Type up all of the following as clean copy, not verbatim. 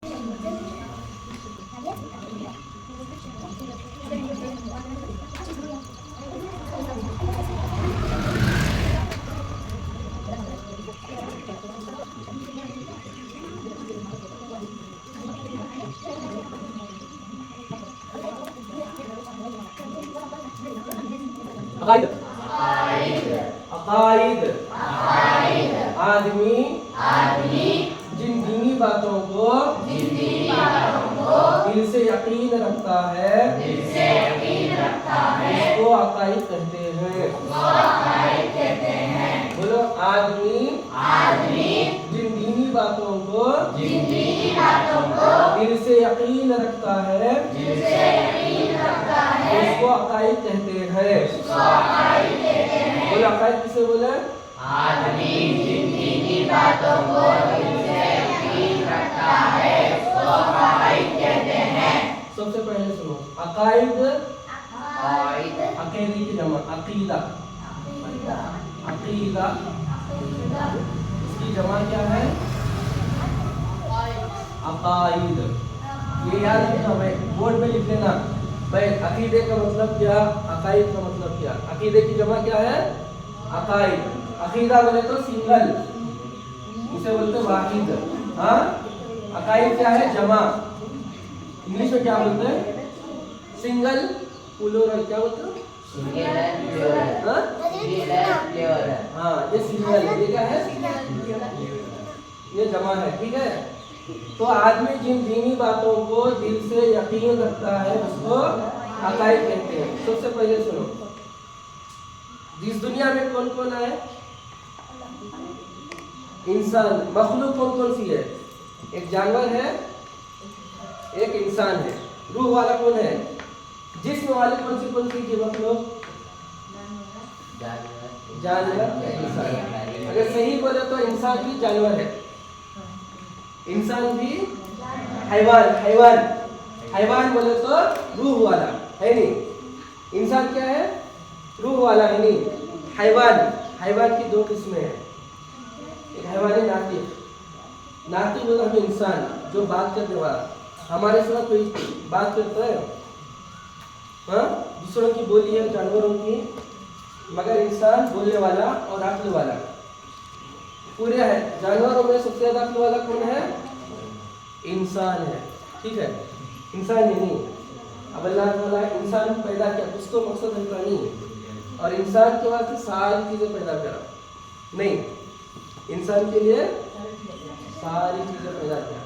अकाइद अकाइद आदमी जिन दीनी बातों को दिल से यकीन रखता है उसको अकाइद कहते हैं। बोलो, आदमी जिन दीनी बातों को दिल से यकीन रखता है उसको अकाइद कहते हैं। बोलो, अकाइद किसे बोले? आदमी जिन दीनी बातों को दिल से यकीन रखता है उसको अकाइद कहते हैं। सबसे पहले सुनो, अकाइद अकीदे की जमा अकीदा। अकीदा इसकी जमा क्या है? अकाइद। ये याद रखना भाई, बोर्ड पे लिख लेना भाई। अकीदे का मतलब क्या, अकाइद का मतलब क्या? अकीदे की जमा क्या है? अकाइद। अकीदा बोले तो सिंगल, इसे बोलते वाहिद। हाँ, अकाइद क्या है? जमा। इंग्लिश में क्या बोलते हैं? Single plural. क्या बोलते हैं? हाँ, ये सिंगल, ये क्या है? ये जमा है। ठीक है, तो आदमी जिन दीनी बातों को दिल से यकीन रखता है उसको अकाइद कहते हैं। सबसे पहले सुनो, जिस दुनिया में कौन कौन है? इंसान। मखलूक कौन कौन सी है? एक जानवर है, एक इंसान है। रूह वाला कौन है? जिस्म वाले कौन सी की मखलूक? जानवर, इंसान। अगर सही बोले तो इंसान भी जानवर है, इंसान भी हैवान बोले तो रूह वाला है नहीं। इंसान क्या है? रूह वाला है नहीं। हैवान की दो किस्में हैं, एक हैवानी नातिक बोला हमें इंसान, जो बात करने वाला। हमारे साथ कोई बात करता है? हाँ, दूसरों की बोली है, जानवरों की, मगर इंसान बोलने वाला और अक्ल वाला पूरे है। जानवरों में सबसे ज्यादा अक्ल वाला कौन है? इंसान है। ठीक है, इंसान ही नहीं। अब अल्लाह ताला इंसान पैदा किया, कुछ तो मकसद है नहीं, और इंसान के वास्ते सारी चीजें पैदा करा नहीं, इंसान के लिए सारी चीजें पैदा किया।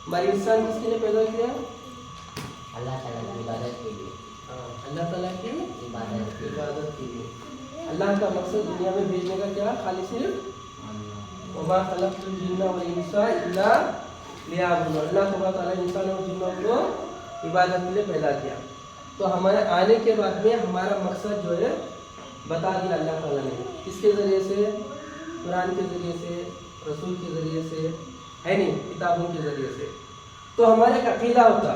मगर इंसान किसके लिए पैदा किया? अल्लाह ताला की इबादत के लिए। अल्लाह ताला की इबादत के लिए। अल्लाह का मकसद दुनिया में भेजने का क्या? खाली सिर्फ वमा खलक़तुल जिन्ना वल इंसा इल्ला लियअबुदून। अल्लाह ताला इंसान और जिन्नों को इबादत के लिए पैदा किया। तो हमारे आने के बाद में हमारा मकसद जो है बता दिया अल्लाह ताला ने। किसके ज़रिए से? कुरान के ज़रिए से, रसूल के ज़रिए से, है नहीं, किताबों के ज़रिए से। तो हमारे एक अकीदा होता।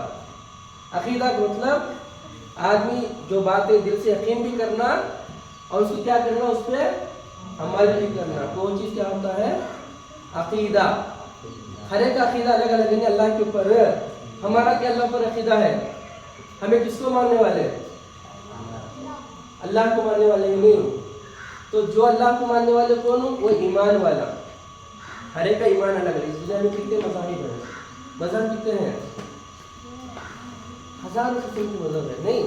अकीदा का मतलब आदमी जो बातें दिल से यकीन भी करना और उसको क्या करना, उस पर अमल भी करना। तो वो चीज़ क्या होता है? अकीदा। हर एक अकीदा अलग अलग है अल्लाह के ऊपर। हमारा क्या अल्लाह पर अकीदा है? हमें किसको मानने वाले हैं? अल्लाह को मानने वाले ही नहीं। तो जो अल्लाह को मानने वाले कौन हो? वो ईमान वाला। हर एक का ईमान अलग है। इस दुनिया में कितने मज़हब हैं? मज़हब कितने हैं? हज़ारों किस्म के मज़हब है नहीं।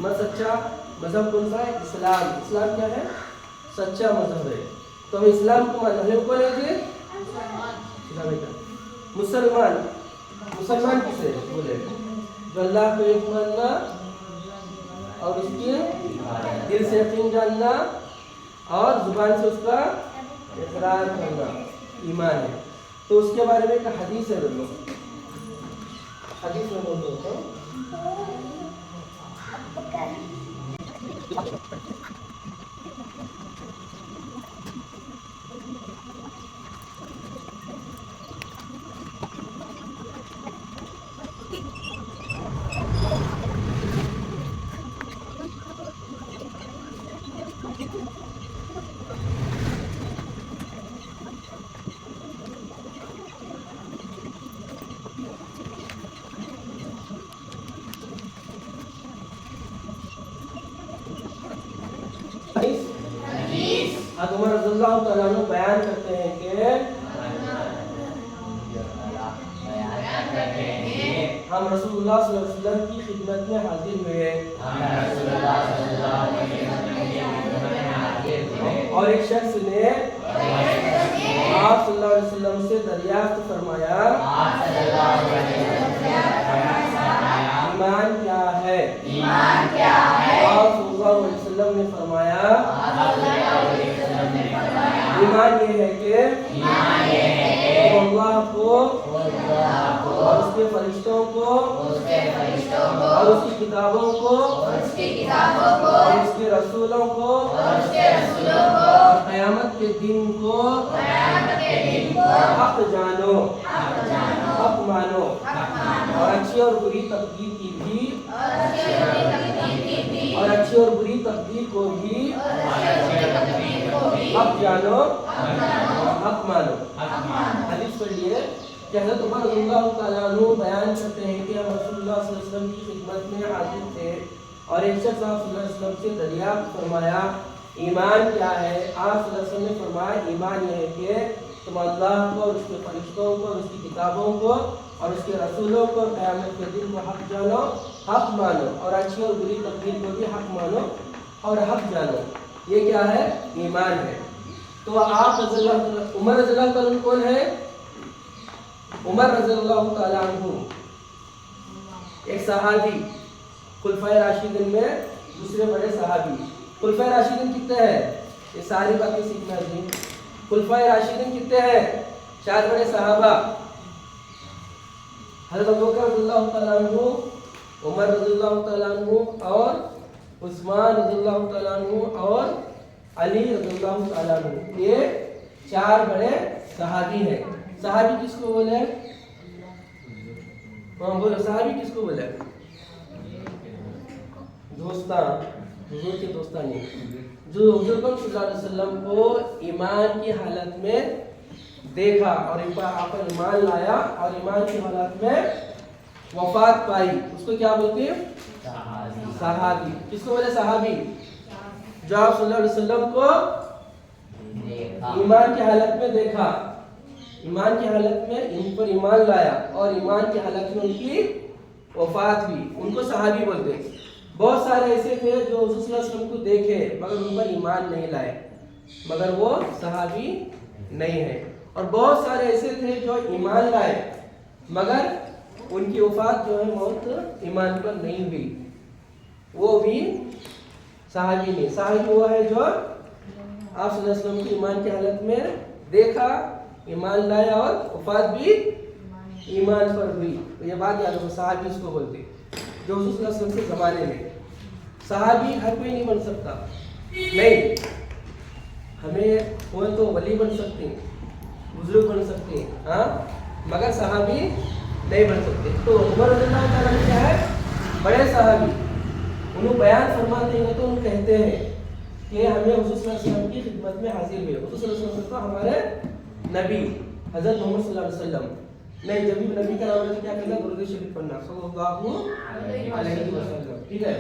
मगर सच्चा मज़हब कौन सा है? इस्लाम। इस्लाम क्या है? सच्चा मज़हब है। तो हम इस्लाम को मानना है। कौन है जी? मुसलमान। मुसलमान किसे बोले? जो अल्लाह को एक मानना और उसके दिल से यकीन जानना और जुबान से उसका इकरार करना ईमान है। तो उसके बारे में एक हदीस है, लोग हदीस में बोलते हैं। حضرت عمر رضی اللہ تعالیٰ عنہ بیان کرتے ہیں کہ ہم رسول اللہ صلی اللہ علیہ وسلم کی خدمت میں حاضر ہوئے اور ایک شخص نے آپ صلی اللہ علیہ وسلم سے دریافت فرمایا ایمان کیا ہے؟ آپ صلی اللہ علیہ وسلم نے فرمایا ایمان یہ ہے کہ اللہ کو اور اس کے فرشتوں کو اور اس کی کتابوں کو اور اس کے رسولوں کو اور قیامت کے دن کو حق جانو، حق مانو، اور اچھی اور بری تقدیر کی بھی اور اچھی اور بری تقدیر کو بھی حق جانو، حق مانو۔ حدیث پڑھیے کہ حضرت عمر رضی اللہ تعالیٰ عنہ بیان کرتے ہیں کہ ہم رسول اللہ صلی اللہ علیہ وسلم کی خدمت میں حاضر تھے اور ایک شخص آپ صلی اللہ علیہ وسلم سے دریافت فرمایا ایمان کیا ہے؟ آپ صلی اللہ علیہ وسلم نے فرمایا ایمان یہ ہے کہ تم اللہ کو اور اس کے فرشتوں کو اور اس کی کتابوں کو اور اس کے رسولوں کو اور قیامت کے دن کو حق جانو، حق مانو، اور اچھی اور بری تقدیر کو بھی حق مانو اور حق جانو۔ یہ کیا ہے؟ ایمان ہے۔ تو آپ رضی اللہ عمر رضی اللہ تعالیٰ عنہ کون ہے؟ عمر رضی اللہ تعالیٰ عنہ ایک صحابی، خلفائے راشدین میں دوسرے بڑے صحابی۔ خلفائے راشدین کتنے ہیں؟ یہ ساری باتیں سیکھنا ہے۔ خلفائے راشدین کتنے ہیں؟ 4 بڑے صحابہ، حضرت ابوبکر رضی اللہ تعالیٰ عنہ، عمر رضی اللہ تعالیٰ عنہ اور عثمان رضی اللہ تعالیٰ عنہ اور علی رضی اللہ تعالیٰ عنہ۔ یہ 4 بڑے صحابی ہیں۔ صحابی کس کو بولے؟ بولو صحابی کس کو بولے؟ دوستان، حضور کے دوستانی، جو حضور صلی اللہ علیہ وسلم کو ایمان کی حالت میں دیکھا اور آپ پر ایمان لایا اور ایمان کی حالت میں وفات پائی، اس کو کیا بولتے ہیں؟ صحابی۔ کس کو بولے صحابی؟ جو آپ صلی اللہ علیہ وسلم کو ایمان کی حالت میں دیکھا، ایمان کی حالت میں ان پر ایمان لایا اور ایمان کی حالت میں ان کی وفات ہوئی، ان کو صحابی بولتے ہیں۔ بہت سارے ایسے تھے جو حضور صلی اللہ علیہ وسلم کو دیکھے مگر ان پر ایمان نہیں لائے، مگر وہ صحابی نہیں ہے۔ اور بہت سارے ایسے تھے جو ایمان لائے مگر ان کی وفات جو ہے موت ایمان پر نہیں ہوئی، وہ بھی صحابی نہیں۔ صحابی وہ ہے جو آپ صلی اللہ علیہ وسلم کی ایمان کی حالت میں دیکھا، ایمان لایا اور وفات بھی ایمان پر ہوئی۔ تو یہ بات یاد رکھو، صحابی اس کو بولتے جو حضور صلی اللہ علیہ وسلم کے زمانے میں۔ صحابی ہر کوئی نہیں بن سکتا، نہیں، ہمیں کوئی تو ولی بن سکتے ہیں، بزرگ بن سکتے ہیں، ہاں، مگر صحابی نہیں بن سکتے۔ تو عمر رضی اللہ تعالیٰ عنہ کیا ہے؟ بڑے صحابی۔ انہوں بیان فرماتے ہیں تو ان کہتے ہیں کہ ہمیں حضور صلی اللہ علیہ وسلم کی خدمت میں حاضر ہوئے۔ حضور صلی اللہ علیہ وسلم تو ہمارے نبی حضرت محمد صلی اللہ علیہ وسلم، نہیں، جب بھی نبی کا نام ہے کیا کرنا؟ درود شریف پڑھنا، صلی اللہ علیہ وسلم، ٹھیک ہے؟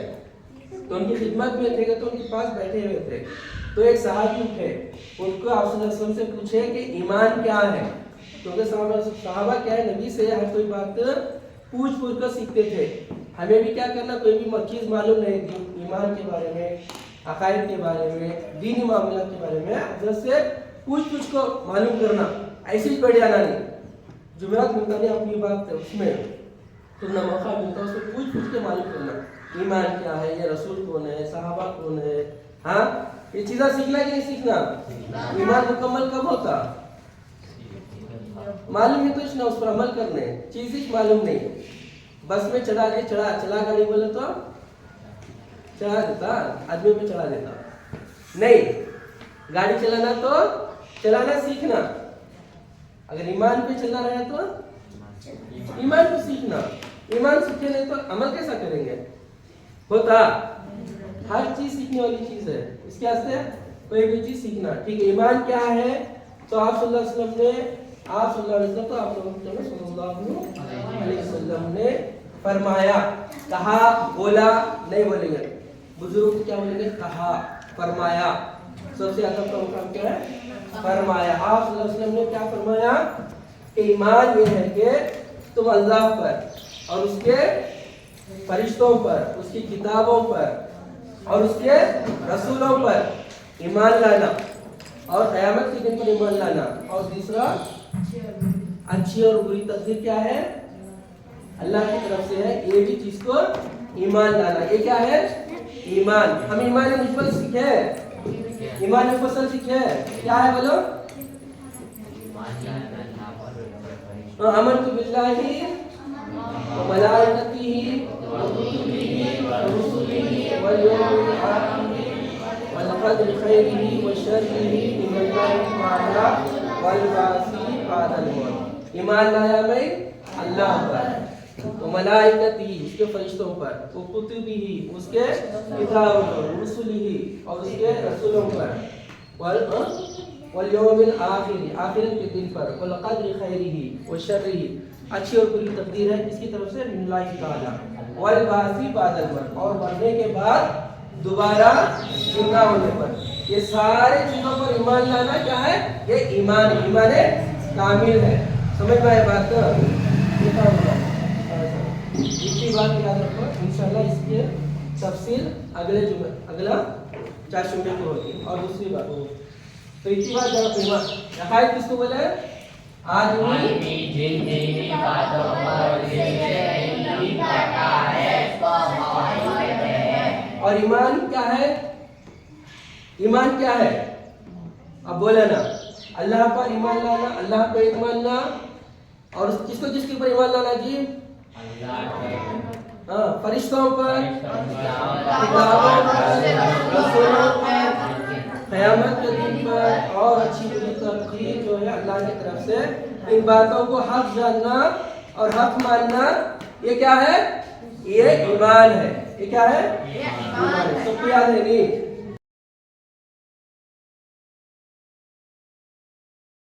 تو ان کی خدمت میں تھے تو ان کے پاس بیٹھے ہوئے تھے، تو ایک صحابی تھے، ان کو آپ صلی اللہ علیہ وسلم سے پوچھے کہ ایمان کیا ہے؟ کیونکہ صحابہ کیا ہے، نبی سے ہر کوئی بات پوچھ کر سیکھتے تھے۔ ہمیں بھی کیا کرنا، کوئی بھی چیز معلوم نہیں تھی ایمان کے بارے میں، عقائد کے بارے میں، دینی معاملات کے بارے میں، حضرت سے پوچھ کو معلوم کرنا، ایسے ہی پڑھ جانا نہیں۔ جمعرات ملتا نہیں اپنی بات اس میں تمہیں موقع ملتا ہے، اس کو پوچھ کے معلوم کرنا، ایمان کیا ہے، یہ رسول کون ہے، صحابہ کون ہے، ہاں، یہ چیزیں سیکھنا کہ نہیں سیکھنا؟ ایمان مکمل کب ہوتا؟ معلوم ہے تو اس نے اس پر عمل کرنے، چیز ہی معلوم نہیں، بس میں چلا گاڑی بولے تو چلا دیتا، آدمی پہ چلا دیتا، نہیں، گاڑی چلانا تو چلانا سیکھنا، اگر ایمان پہ چلنا رہے تو ایمان کو سیکھنا، ایمان سیکھے نہیں تو عمل کیسا کریں گے؟ ہوتا، ہر چیز سیکھنے والی چیز ہے، اس کے واسطے کوئی بھی چیز سیکھنا، ٹھیک ہے؟ ایمان کیا ہے؟ تو آپ صلی اللہ علیہ وسلم نے فرمایا، کہا، بولا نہیں بولیں گے، بزرگ کیا بولیں گے؟ کہا، فرمایا، सबसे आदम का मुकाम क्या है? फरमाया। आप सल्लल्लाहु अलैहि वसल्लम ने क्या फरमाया कि ईमान ये है कि तुम अल्लाह पर और उसके फरिश्तों पर, उसकी किताबों पर और उसके रसूलों पर ईमान लाना और क़यामत के दिन पर ईमान लाना। और दूसरा अच्छी और बुरी तकदीर क्या है? अल्लाह की तरफ से है, ये भी चीज को ईमान लाना। ये क्या है? ईमान। हम ईमान मुफस्सल सीखे हैं, ईमान मुफस्सल सीखे हैं, क्या है बोलो? आमनतु बिल्लाहि व मलाइकतिही व कुतुबिही व रुसुलिही वल यौमिल आखिर वल क़द्रि खैरिही व शर्रिही मिनल्लाहि तआला वल बासी बादल मौत। ईमान लाया मैं अल्लाह पर, वो मलाइकती उसके फरिश्तों पर, वो कुतुबिही उसके किताबों पर, रुसुलिही और उसके रसूलों पर, वल यौमिल आखिर आखिरत के दिन पर, वल क़द्रि खैरिही व शर्रिही अच्छी और बुरी तकदीर है किसकी तरफ से? मिनल्लाहि तआला वल बासी बादल मौत और मरने के बाद दोबारा जिंदा होने पर। ये सारे चीजों पर ईमान लाना क्या है? ये ईमान कामिल है। समझ में आए बात? इतनी बात याद रखो, इंशाल्लाह इसके तफसील अगला 4 जुम्मे को होगी। और दूसरी बात तो इतनी बात जरा अकायद किसको बोले? आदमी जिन दीनी बातों पर जिनसे इल्म करता है उसको अकायद कहते हैं। और ईमान क्या है? ईमान क्या है? अब बोले ना, अल्लाह पर ईमान लाना, अल्लाह पे ईमान लाना और किसके ऊपर ईमान लाना जी? हाँ, फरिश्तों पर, किताबों पर, रसूलों पर, क़यामत के दिन पर और अच्छी बुरी तकदीर जो है अल्लाह की तरफ से। इन बातों को हक जानना और हक मानना, ये क्या है? ये ईमान है। ये क्या है? ईमान है। सब याद है नहीं?